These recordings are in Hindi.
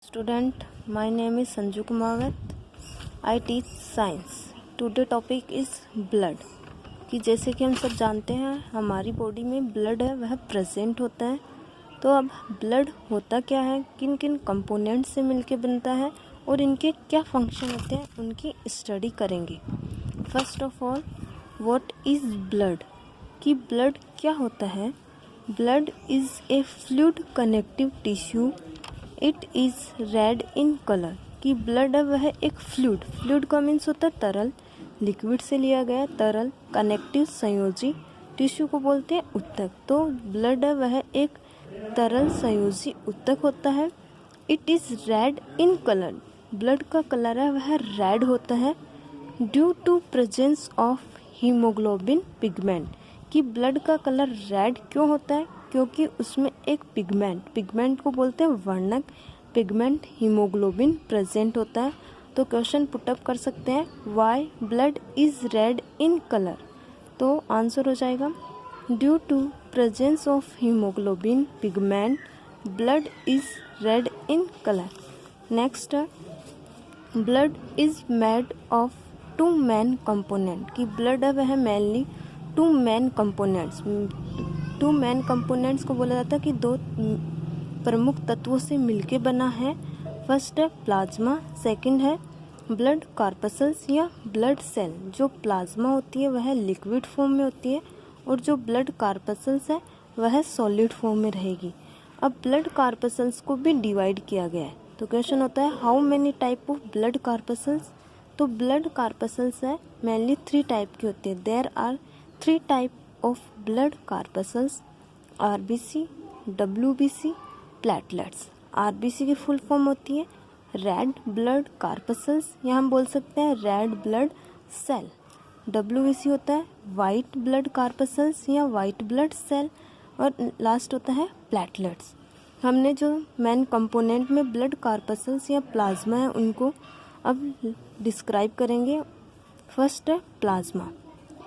Student, my name is Sanju Kumawat. I teach science. Today topic is blood. कि जैसे कि हम सब जानते हैं हमारी बॉडी में ब्लड है वह प्रेजेंट होता है। तो अब ब्लड होता क्या है, किन किन कंपोनेंट से मिलके बनता है और इनके क्या फंक्शन होते हैं उनकी स्टडी करेंगे। First of all, what is blood, कि ब्लड क्या होता है। Blood is a fluid connective tissue. It is red in colour, कि ब्लड है वह एक फ्लूइड का मीन्स होता है तरल, लिक्विड से लिया गया तरल, कनेक्टिव संयोजी, टिश्यू को बोलते हैं ऊतक। तो ब्लड है वह एक तरल संयोजी ऊतक होता है। It is red in colour, blood का कलर है वह रेड होता है। Due to presence of haemoglobin pigment, कि ब्लड का कलर रेड क्यों होता है, क्योंकि उसमें एक पिगमेंट को बोलते हैं वर्णक, पिगमेंट हीमोग्लोबिन प्रेजेंट होता है। तो क्वेश्चन पुटअप कर सकते हैं, why blood is red in colour. तो आंसर हो जाएगा due to presence of haemoglobin pigment blood is red in colour. Next, blood is made of two main component, कि ब्लड है वह मेनली टू मेन कंपोनेंट्स को बोला जाता है कि दो प्रमुख तत्वों से मिलके बना है। फर्स्ट है प्लाज्मा, सेकंड है ब्लड कॉर्पसल्स या ब्लड सेल। जो प्लाज्मा होती है वह लिक्विड फॉर्म में होती है और जो ब्लड कॉर्पसल्स है वह सॉलिड फॉर्म में रहेगी। अब ब्लड कॉर्पसल्स को भी डिवाइड किया गया है। तो क्वेश्चन होता है, how many type of blood corpuscles. तो ब्लड कॉर्पसल्स है मेनली 3 टाइप की होती है। There are 3 type of blood corpuscles, RBC, WBC, platelets. RBC की फुल फॉर्म होती है रेड ब्लड कॉर्पसल्स, या हम बोल सकते हैं रेड ब्लड सेल। डब्ल्यूबीसी होता है वाइट ब्लड कॉर्पसल्स या वाइट ब्लड सेल, और लास्ट होता है प्लेटलेट्स। हमने जो मेन कंपोनेंट में ब्लड कॉर्पसल्स या प्लाज्मा है उनको अब डिस्क्राइब करेंगे। फर्स्ट है प्लाज्मा।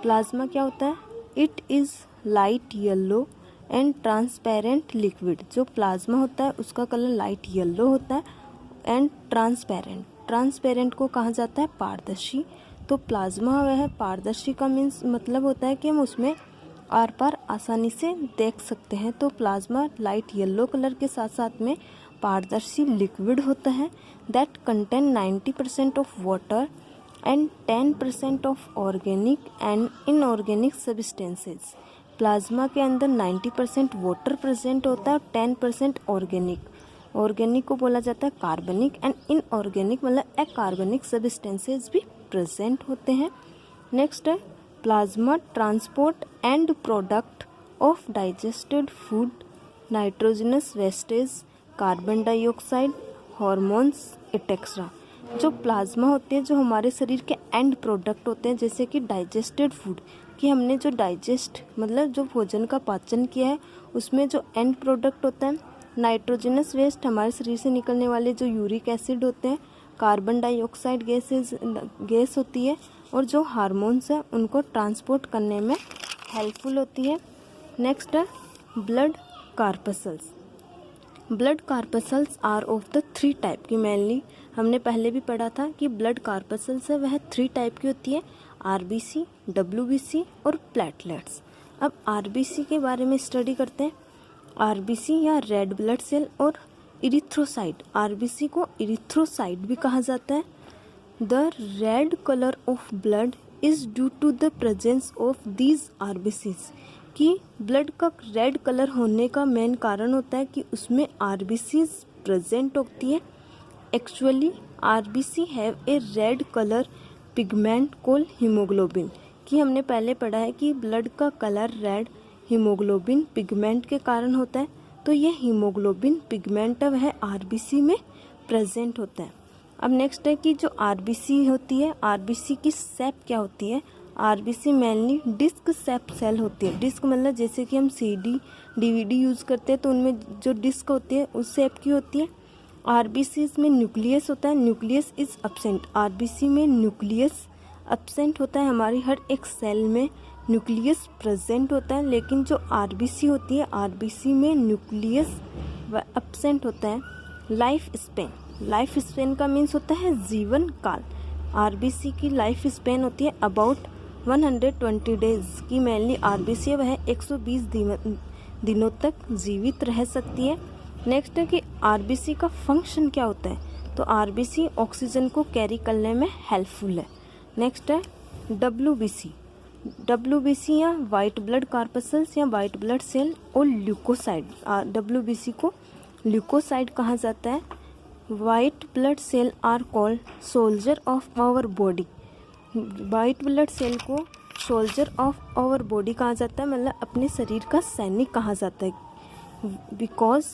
प्लाज्मा क्या होता है, it is light yellow and transparent liquid. जो प्लाज्मा होता है उसका कलर लाइट येलो होता है एंड ट्रांसपेरेंट को कहा जाता है पारदर्शी। तो प्लाज्मा वह पारदर्शी का मीन्स मतलब होता है कि हम उसमें आर पार आसानी से देख सकते हैं। तो प्लाज्मा लाइट येलो कलर के साथ साथ में पारदर्शी लिक्विड होता है that contain 90% of water and 10% of organic and inorganic substances. Plasma के अंदर 90% वाटर प्रेजेंट होता है और 10% ऑर्गेनिक को बोला जाता है कार्बनिक, एंड इनऑर्गेनिक मतलब अकार्बनिक सब्सटेंसेस भी प्रेजेंट होते हैं। नेक्स्ट है plasma transport and product of digested food, nitrogenous wastage, carbon dioxide, hormones etcetera. जो प्लाज्मा होते हैं जो हमारे शरीर के एंड प्रोडक्ट होते हैं, जैसे कि डाइजेस्टेड फूड, कि हमने जो डाइजेस्ट मतलब जो भोजन का पाचन किया है उसमें जो एंड प्रोडक्ट होता है, नाइट्रोजनस वेस्ट हमारे शरीर से निकलने वाले जो यूरिक एसिड होते हैं, कार्बन डाइऑक्साइड गैस होती है, और जो हार्मोन्स हैं उनको ट्रांसपोर्ट करने में हेल्पफुल होती है। नेक्स्ट है blood corpuscles. Blood corpuscles are of the 3 type की, मेनली हमने पहले भी पढ़ा था कि ब्लड कॉर्पसल्स है वह 3 टाइप की होती है, आरबीसी, डब्ल्यूबीसी और प्लेटलेट्स। अब आरबीसी के बारे में स्टडी करते हैं। आरबीसी या रेड ब्लड सेल और इरिथ्रोसाइट। आरबीसी को इरिथ्रोसाइट भी कहा जाता है। The red colour of blood is due to the presence of these RBCs, कि ब्लड का रेड कलर होने का मेन कारण होता है कि उसमें आरबीसीज प्रेजेंट होती है। Actually RBC have a red colour pigment called haemoglobin, कि हमने पहले पढ़ा है कि ब्लड का कलर रेड हीमोग्लोबिन पिगमेंट के कारण होता है। तो ये हीमोग्लोबिन पिगमेंट वह आरबीसी में प्रेजेंट होता है। अब नेक्स्ट है कि जो आरबीसी होती है, आरबीसी की शेप क्या होती है। RBC mainly disc shape cell होती है। डिस्क मतलब जैसे कि हम सीडी डीवीडी यूज़ करते हैं तो उनमें जो डिस्क होती है उस शेप की होती है। आरबीसी में न्यूक्लियस होता है, न्यूक्लियस इज एब्सेंट। आरबीसी में न्यूक्लियस एब्सेंट होता है, हमारी हर एक सेल में न्यूक्लियस प्रेजेंट होता है, लेकिन जो आरबीसी होती है आरबीसी में न्यूक्लियस एब्सेंट होता है। लाइफ स्पेन, लाइफ स्पेन का मीन्स होता है जीवन काल। आरबीसी की लाइफ स्पेन होती है अबाउट 120 डेज की। मेनली आरबीसी है वह 120 दिनों तक जीवित रह सकती है। नेक्स्ट है कि आरबीसी का फंक्शन क्या होता है, तो आरबीसी ऑक्सीजन को कैरी करने में हेल्पफुल है। नेक्स्ट है डब्ल्यूबीसी या वाइट ब्लड कॉर्पसल्स या वाइट ब्लड सेल और ल्यूकोसाइड। डब्ल्यूबीसी को ल्यूकोसाइड कहा जाता है। White blood cell are called soldier of our body. White blood cell को सोल्जर ऑफ आवर बॉडी कहा जाता है, मतलब अपने शरीर का सैनिक कहा जाता है। Because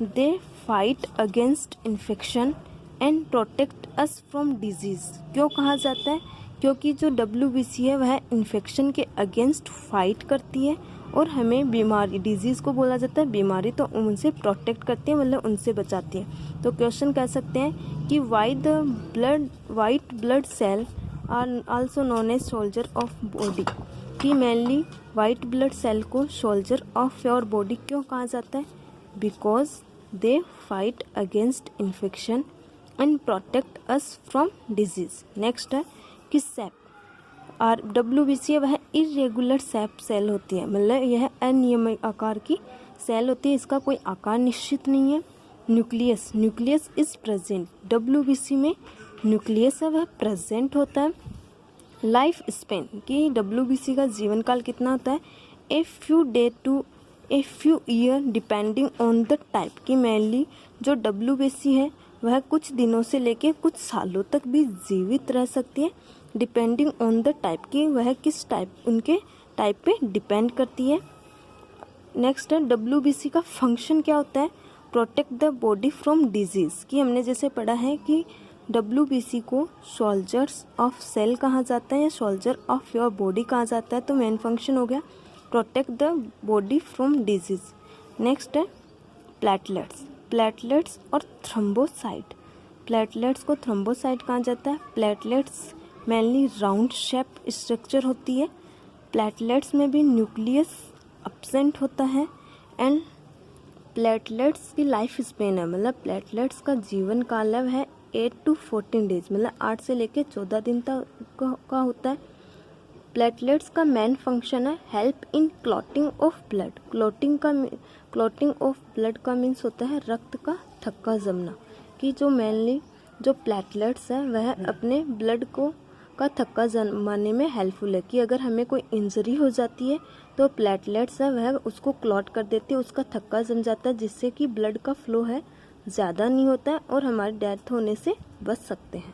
they fight against infection and protect us from disease. क्यों कहा जाता है, क्योंकि जो डब्ल्यूबीसी है वह इन्फेक्शन के अगेंस्ट फाइट करती है और हमें बीमारी, डिजीज़ को बोला जाता है बीमारी, तो उनसे प्रोटेक्ट करती है, मतलब उनसे बचाती है। तो क्वेश्चन कह सकते हैं कि white blood cell are also known as soldier of body. कि मेनली वाइट ब्लड सेल को सोल्जर ऑफ योर बॉडी क्यों कहा जाता है, because they fight against infection and protect us from disease. Next है कि सेप डब्ल्यूबीसी है वह इरेगुलर सेप सेल होती है, मतलब यह अनियमित आकार की सेल होती है, इसका कोई आकार निश्चित नहीं है। Nucleus is present. डब्ल्यूबीसी में न्यूक्लियस है वह प्रेजेंट होता है। लाइफ स्पेन की डब्ल्यूबीसी का जीवन काल कितना होता है, a few day to a few year depending on the type. की मेनली जो डब्ल्यूबीसी है वह कुछ दिनों से लेके कुछ सालों तक भी जीवित रह सकती है, डिपेंडिंग ऑन द टाइप। की वह किस टाइप, उनके टाइप पे डिपेंड करती है। नेक्स्ट है डब्ल्यूबीसी का फंक्शन क्या होता है, protect the body from disease. की हमने जैसे पढ़ा है कि डब्ल्यूबीसी को सोल्जर्स ऑफ सेल कहा जाता है या सोल्जर ऑफ योर बॉडी कहा जाता है। तो मेन फंक्शन हो गया protect the body from disease. Next है प्लेटलेट्स और थ्रोम्बोसाइट। प्लेटलेट्स को थ्रोम्बोसाइट कहा जाता है। Platelets mainly round shape structure होती है। प्लेटलेट्स में भी न्यूक्लियस एब्सेंट होता है। एंड प्लेटलेट्स की लाइफ स्पेन है, मतलब प्लेटलेट्स का जीवन काल है 8 to 14 डेज, मतलब 8 से लेकर 14 दिन तक का होता है। प्लेटलेट्स का मेन फंक्शन है help in clotting of blood. Clotting of blood का मीन्स होता है रक्त का थक्का जमना। कि जो मेनली जो प्लेटलेट्स है वह अपने ब्लड को का थक्का जमाने में हेल्पफुल है। कि अगर हमें कोई इंजरी हो जाती है तो प्लेटलेट्स है वह उसको क्लॉट कर देती है, उसका थक्का जम जाता है, जिससे कि ब्लड का फ्लो है ज़्यादा नहीं होता है और हमारी डेथ होने से बच सकते हैं।